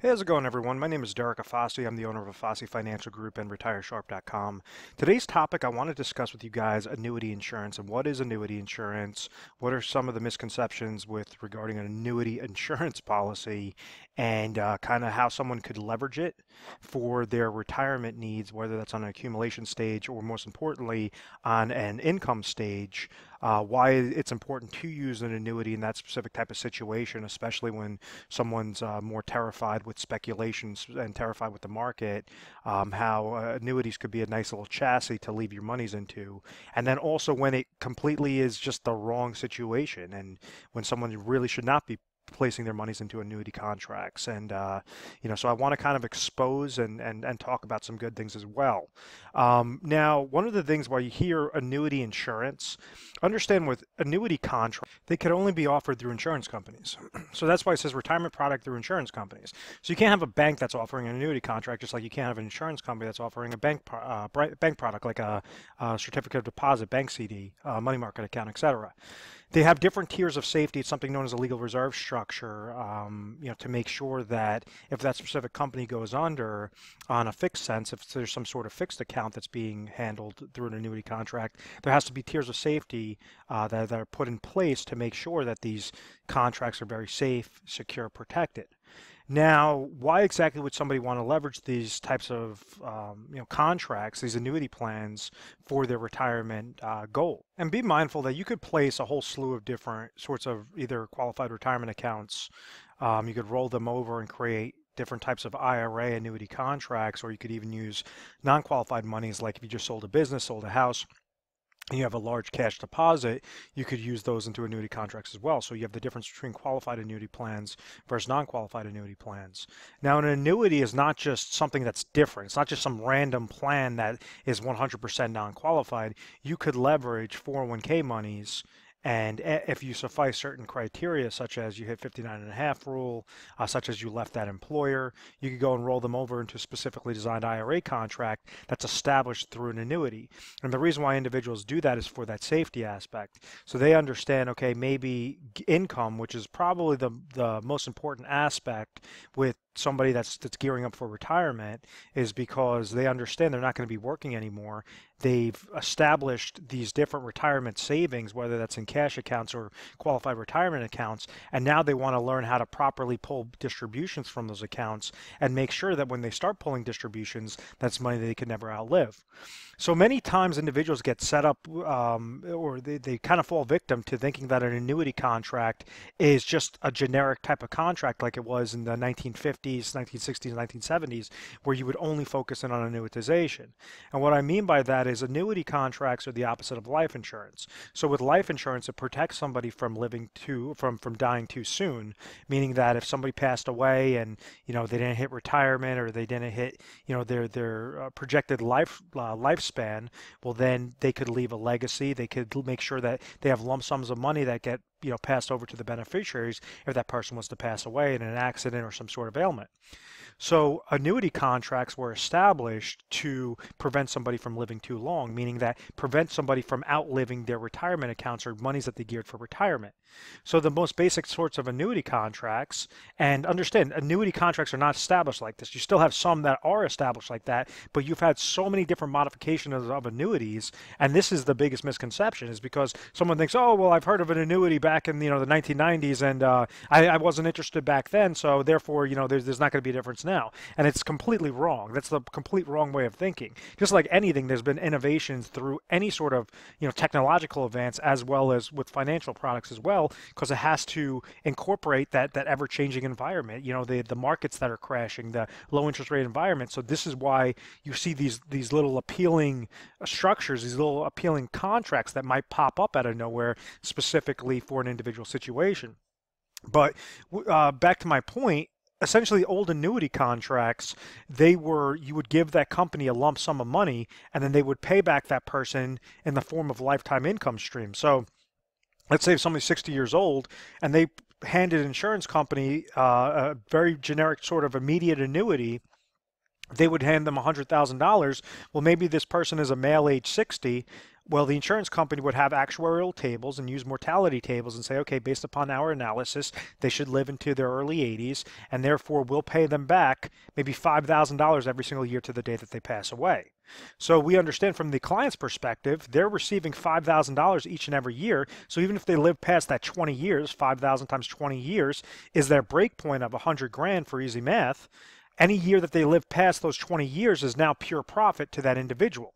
Hey, how's it going, everyone? My name is Derek Afasi. I'm the owner of Afasi Financial Group and RetireSharp.com. Today's topic, I want to discuss with you guys annuity insurance and what is annuity insurance, what are some of the misconceptions with regarding an annuity insurance policy, and kind of how someone could leverage it for their retirement needs, whether that's on an accumulation stage or most importantly on an income stage. Why it's important to use an annuity in that specific type of situation, especially when someone's more terrified with speculations and terrified with the market, how annuities could be a nice little chassis to leave your monies into. And then also when it completely is just the wrong situation and when someone really should not be placing their monies into annuity contracts. And, so I want to kind of expose and talk about some good things as well. Now, one of the things while you hear annuity insurance, understand with annuity contracts, they can only be offered through insurance companies. So that's why it says retirement product through insurance companies. So you can't have a bank that's offering an annuity contract, just like you can't have an insurance company that's offering a bank product like a certificate of deposit, bank CD, money market account, etc. They have different tiers of safety. It's something known as a legal reserve structure, to make sure that if that specific company goes under on a fixed sense, if there's some sort of fixed account that's being handled through an annuity contract, there has to be tiers of safety that are put in place to make sure that these contracts are very safe, secure, protected. Now, why exactly would somebody want to leverage these types of contracts, these annuity plans for their retirement goal? And be mindful that you could place a whole slew of different sorts of either qualified retirement accounts. You could roll them over and create different types of IRA annuity contracts, or you could even use non-qualified monies, like if you just sold a business, sold a house, and you have a large cash deposit, you could use those into annuity contracts as well. So you have the difference between qualified annuity plans versus non-qualified annuity plans. Now, an annuity is not just something that's different. It's not just some random plan that is 100% non-qualified. You could leverage 401k monies, and if you suffice certain criteria, such as you hit 59.5 rule, such as you left that employer, you could go and roll them over into a specifically designed IRA contract that's established through an annuity. And the reason why individuals do that is for that safety aspect. So they understand, okay, maybe income, which is probably the most important aspect with somebody that's gearing up for retirement, is because they understand they're not going to be working anymore. They've established these different retirement savings, whether that's in cash accounts or qualified retirement accounts, and now they want to learn how to properly pull distributions from those accounts and make sure that when they start pulling distributions, that's money that they can never outlive. So many times individuals get set up or they kind of fall victim to thinking that an annuity contract is just a generic type of contract like it was in the 1950s, 1960s, 1970s, where you would only focus in on annuitization. And what I mean by that is annuity contracts are the opposite of life insurance. So with life insurance, it protects somebody from from dying too soon, meaning that if somebody passed away and they didn't hit retirement or they didn't hit their projected lifespan, well, then they could leave a legacy. They could make sure that they have lump sums of money that get passed over to the beneficiaries if that person was to pass away in an accident or some sort of ailment. So annuity contracts were established to prevent somebody from living too long, meaning that prevent somebody from outliving their retirement accounts or monies that they geared for retirement. So the most basic sorts of annuity contracts, and understand, annuity contracts are not established like this. You still have some that are established like that, but you've had so many different modifications of annuities, and this is the biggest misconception, is because someone thinks, oh, well, I've heard of an annuity back in the 1990s, and I wasn't interested back then, so therefore there's not going to be a difference now. And it's completely wrong. That's the complete wrong way of thinking. Just like anything, there's been innovations through any sort of technological advance, as well as with financial products as well, because it has to incorporate that ever-changing environment, the markets that are crashing, the low interest rate environment. So this is why you see these little appealing structures, these little appealing contracts that might pop up out of nowhere specifically for an individual situation. But back to my point, essentially old annuity contracts, you would give that company a lump sum of money, and then they would pay back that person in the form of lifetime income stream. So let's say if somebody's 60 years old and they handed an insurance company a very generic sort of immediate annuity, they would hand them $100,000. Well, maybe this person is a male age 60. Well, the insurance company would have actuarial tables and use mortality tables and say, okay, based upon our analysis, they should live into their early 80s, and therefore we'll pay them back maybe $5,000 every single year to the day that they pass away. So we understand from the client's perspective, they're receiving $5,000 each and every year. So even if they live past that 20 years, 5,000 times 20 years is their break point of 100 grand for easy math. Any year that they live past those 20 years is now pure profit to that individual.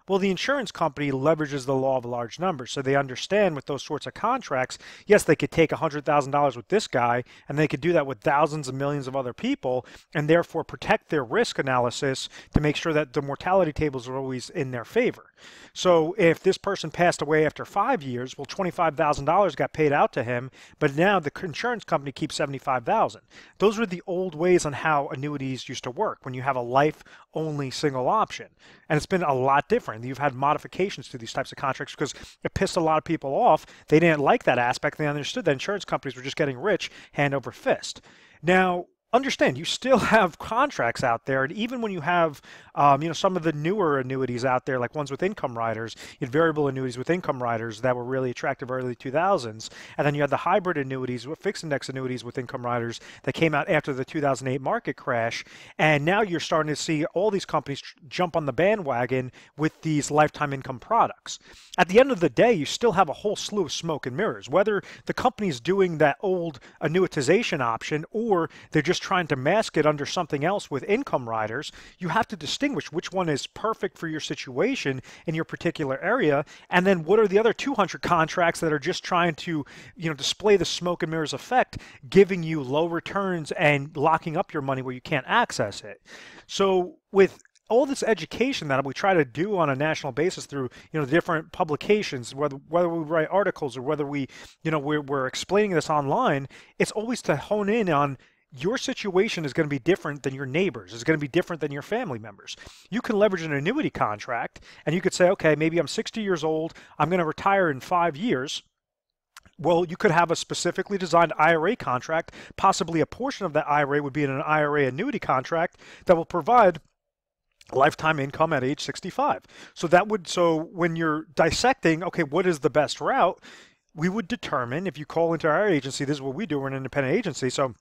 Well, the insurance company leverages the law of large numbers, so they understand with those sorts of contracts, yes, they could take $100,000 with this guy, and they could do that with thousands of millions of other people, and therefore protect their risk analysis to make sure that the mortality tables are always in their favor. So if this person passed away after 5 years, well, $25,000 got paid out to him, but now the insurance company keeps $75,000. Those were the old ways on how annuities used to work when you have a life-only single option, and it's been a lot different. You've had modifications to these types of contracts because it pissed a lot of people off. They didn't like that aspect. They understood that insurance companies were just getting rich hand over fist. Now, understand, you still have contracts out there, and even when you have, some of the newer annuities out there, like ones with income riders, you had variable annuities with income riders that were really attractive early 2000s, and then you had the hybrid annuities, fixed index annuities with income riders that came out after the 2008 market crash, and now you're starting to see all these companies jump on the bandwagon with these lifetime income products. At the end of the day, you still have a whole slew of smoke and mirrors, whether the company's doing that old annuitization option or they're just trying to mask it under something else with income riders. You have to distinguish which one is perfect for your situation in your particular area, and then what are the other 200 contracts that are just trying to, display the smoke and mirrors effect, giving you low returns and locking up your money where you can't access it. So with all this education that we try to do on a national basis through different publications, whether we write articles or whether we're explaining this online, it's always to hone in on your situation is going to be different than your neighbors. It's going to be different than your family members. You can leverage an annuity contract and you could say, okay, maybe I'm 60 years old. I'm going to retire in 5 years. Well, you could have a specifically designed IRA contract. Possibly a portion of that IRA would be in an IRA annuity contract that will provide lifetime income at age 65. So when you're dissecting, okay, what is the best route? We would determine, if you call into our agency, this is what we do, we're an independent agency, so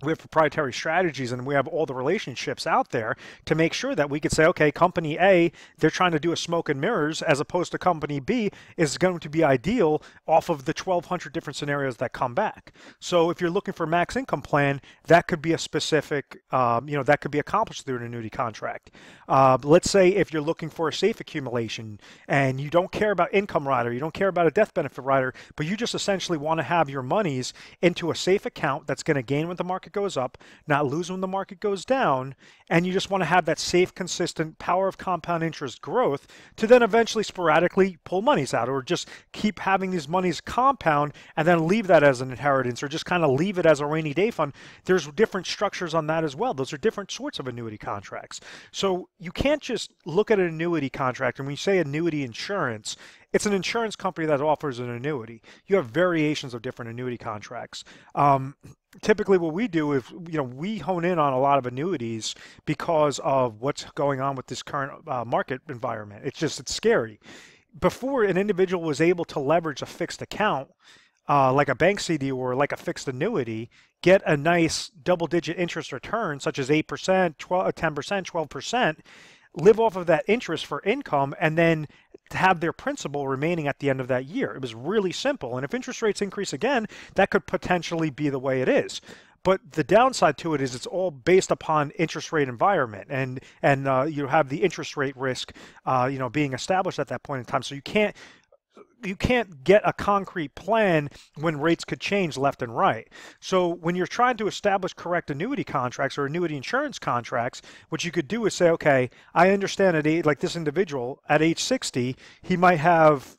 we have proprietary strategies and we have all the relationships out there to make sure that we could say, okay, company A, they're trying to do a smoke and mirrors, as opposed to company B is going to be ideal off of the 1,200 different scenarios that come back. So if you're looking for a max income plan, that could be a specific, that could be accomplished through an annuity contract. Let's say if you're looking for a safe accumulation and you don't care about income rider, you don't care about a death benefit rider, but you just essentially want to have your monies into a safe account that's going to gain when the market goes up, not lose when the market goes down, and you just want to have that safe, consistent power of compound interest growth to then eventually sporadically pull monies out, or just keep having these monies compound and then leave that as an inheritance, or just kind of leave it as a rainy day fund. There's different structures on that as well. Those are different sorts of annuity contracts. So you can't just look at an annuity contract, and when you say annuity insurance, it's an insurance company that offers an annuity. You have variations of different annuity contracts. Typically what we do is, we hone in on a lot of annuities because of what's going on with this current market environment. It's scary. Before, an individual was able to leverage a fixed account, like a bank CD or like a fixed annuity, get a nice double-digit interest return, such as 8%, 10%, 12%, live off of that interest for income, and then to have their principal remaining at the end of that year. It was really simple. And if interest rates increase again, that could potentially be the way it is. But the downside to it is it's all based upon interest rate environment, and you have the interest rate risk, being established at that point in time. So you can't get a concrete plan when rates could change left and right. So when you're trying to establish correct annuity contracts or annuity insurance contracts, what you could do is say, okay, I understand like this individual at age 60, he might have,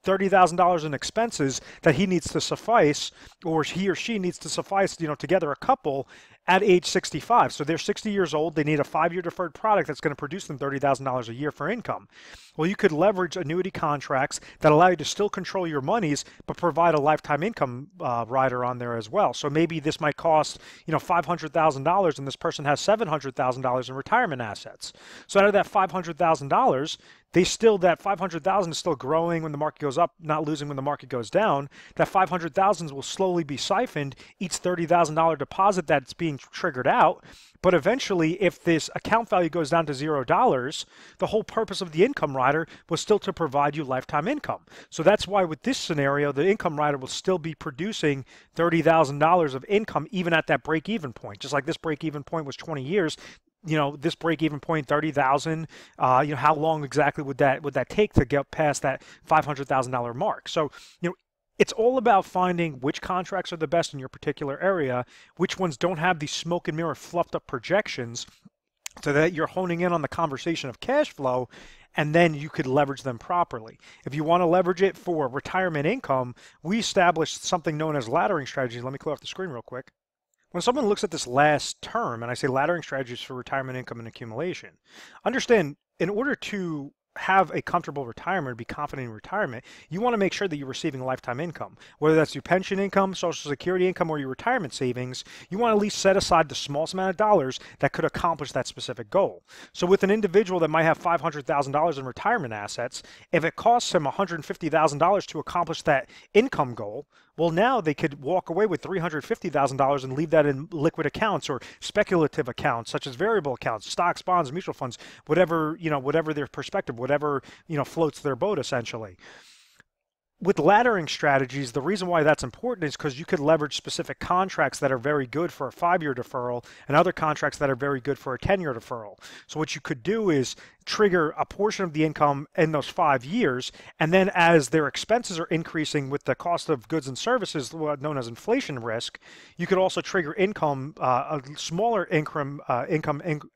$30,000 in expenses that he needs to suffice, or he or she needs to suffice, together a couple. at age 65. So they're 60 years old. They need a 5-year deferred product that's going to produce them $30,000 a year for income. Well, you could leverage annuity contracts that allow you to still control your monies, but provide a lifetime income rider on there as well. So maybe this might cost, $500,000, and this person has $700,000 in retirement assets. So out of that $500,000, that 500,000 is still growing when the market goes up, not losing when the market goes down. That 500,000 will slowly be siphoned, each $30,000 deposit that's being triggered out. But eventually, if this account value goes down to $0, the whole purpose of the income rider was still to provide you lifetime income. So that's why with this scenario, the income rider will still be producing $30,000 of income even at that break-even point. Just like this break-even point was 20 years, this break-even point, 30,000. How long exactly would that take to get past that $500,000 mark? So, it's all about finding which contracts are the best in your particular area, which ones don't have these smoke and mirror fluffed up projections, so that you're honing in on the conversation of cash flow, and then you could leverage them properly. If you want to leverage it for retirement income, we established something known as laddering strategies. Let me clear off the screen real quick. When someone looks at this last term, and I say laddering strategies for retirement income and accumulation, understand, in order to have a comfortable retirement, be confident in retirement, you want to make sure that you're receiving lifetime income. Whether that's your pension income, Social Security income, or your retirement savings, you want to at least set aside the smallest amount of dollars that could accomplish that specific goal. So with an individual that might have $500,000 in retirement assets, if it costs him $150,000 to accomplish that income goal, well, now they could walk away with $350,000 and leave that in liquid accounts or speculative accounts, such as variable accounts, stocks, bonds, mutual funds, whatever their perspective, whatever floats their boat, essentially. With laddering strategies, the reason why that's important is because you could leverage specific contracts that are very good for a 5-year deferral and other contracts that are very good for a 10-year deferral. So what you could do is trigger a portion of the income in those 5 years, and then as their expenses are increasing with the cost of goods and services, known as inflation risk, you could also trigger income, smaller income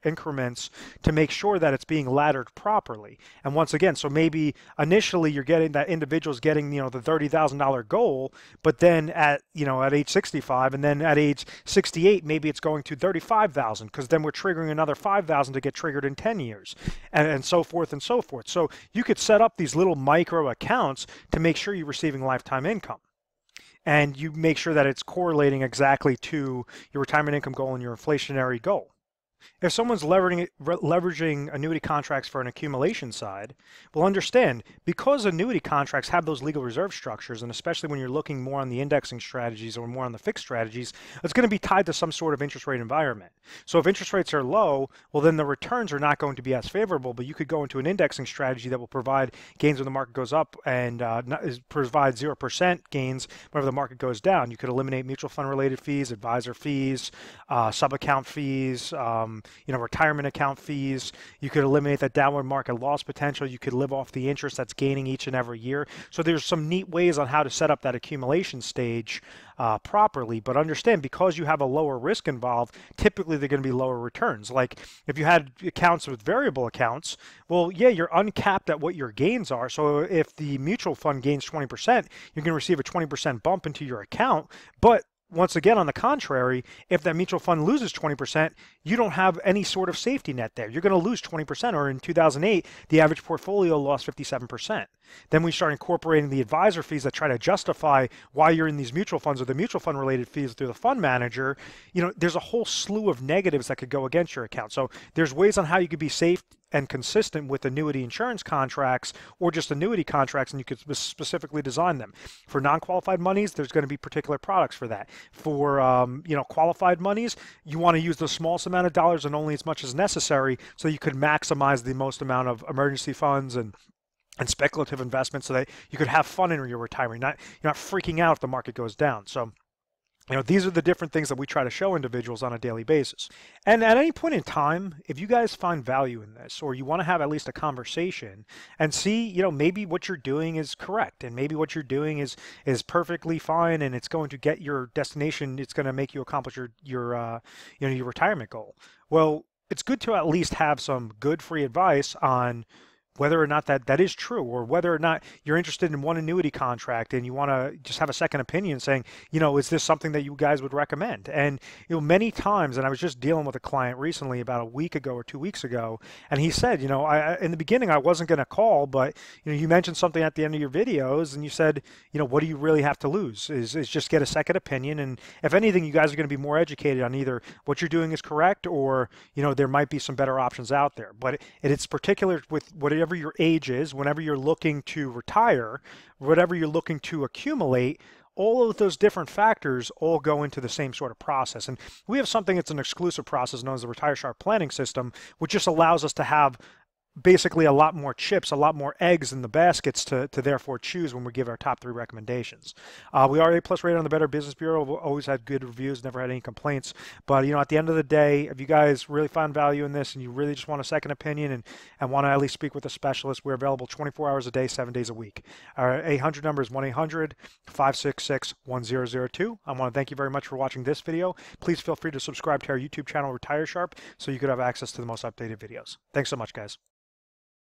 increments to make sure that it's being laddered properly. And once again, so maybe initially you're getting that individual's getting the $30,000 goal, but then at age 65, and then at age 68, maybe it's going to 35,000, because then we're triggering another 5,000 to get triggered in 10 years. And so forth and so forth. So you could set up these little micro accounts to make sure you're receiving lifetime income. And you make sure that it's correlating exactly to your retirement income goal and your inflationary goal. If someone's leveraging annuity contracts for an accumulation side, well, understand, because annuity contracts have those legal reserve structures, and especially when you're looking more on the indexing strategies or more on the fixed strategies, it's going to be tied to some sort of interest rate environment. So if interest rates are low, well, then the returns are not going to be as favorable, but you could go into an indexing strategy that will provide gains when the market goes up and provide 0% gains whenever the market goes down. You could eliminate mutual fund related fees, advisor fees, sub-account fees, retirement account fees. You could eliminate that downward market loss potential. You could live off the interest that's gaining each and every year. So there's some neat ways on how to set up that accumulation stage properly. But understand, because you have a lower risk involved, typically they're going to be lower returns. Like if you had accounts with variable accounts, well, yeah, you're uncapped at what your gains are. So if the mutual fund gains 20%, you're going to receive a 20% bump into your account. But once again, on the contrary, if that mutual fund loses 20%, you don't have any sort of safety net there. You're going to lose 20%, or in 2008, the average portfolio lost 57%. Then we start incorporating the advisor fees that try to justify why you're in these mutual funds, or the mutual fund related fees through the fund manager. There's a whole slew of negatives that could go against your account. So there's ways on how you could be safe and consistent with annuity insurance contracts or just annuity contracts, and you could specifically design them. For non-qualified monies, there's going to be particular products for that. For qualified monies, you want to use the smallest amount of dollars and only as much as necessary, so you could maximize the most amount of emergency funds and speculative investments, so that you could have fun in your retirement. You're not freaking out if the market goes down. So these are the different things that we try to show individuals on a daily basis. And at any point in time, if you guys find value in this, or you want to have at least a conversation and see, maybe what you're doing is correct, and maybe what you're doing is perfectly fine, and it's going to get your destination, it's going to make you accomplish your retirement goal. Well, it's good to at least have some good free advice on whether or not that is true, or whether or not you're interested in one annuity contract and you want to just have a second opinion saying, is this something that you guys would recommend? And, many times, and I was just dealing with a client recently about a week ago or 2 weeks ago, and he said, in the beginning I wasn't going to call, but, you mentioned something at the end of your videos and you said, what do you really have to lose is just get a second opinion. And if anything, you guys are going to be more educated on either what you're doing is correct or, there might be some better options out there. But it's particular with whatever your age is, whenever you're looking to retire, whatever you're looking to accumulate, all of those different factors all go into the same sort of process. And we have something that's an exclusive process known as the Retire Sharp Planning System, which just allows us to have basically a lot more chips, a lot more eggs in the baskets to therefore choose when we give our top 3 recommendations. We are A+ rated on the Better Business Bureau. We've always had good reviews, never had any complaints. But at the end of the day, if you guys really find value in this and you really just want a second opinion and want to at least speak with a specialist, we're available 24 hours a day, 7 days a week. Our 800 number is 1-800-566-1002. I want to thank you very much for watching this video. Please feel free to subscribe to our YouTube channel, Retire Sharp, so you could have access to the most updated videos. Thanks so much, guys.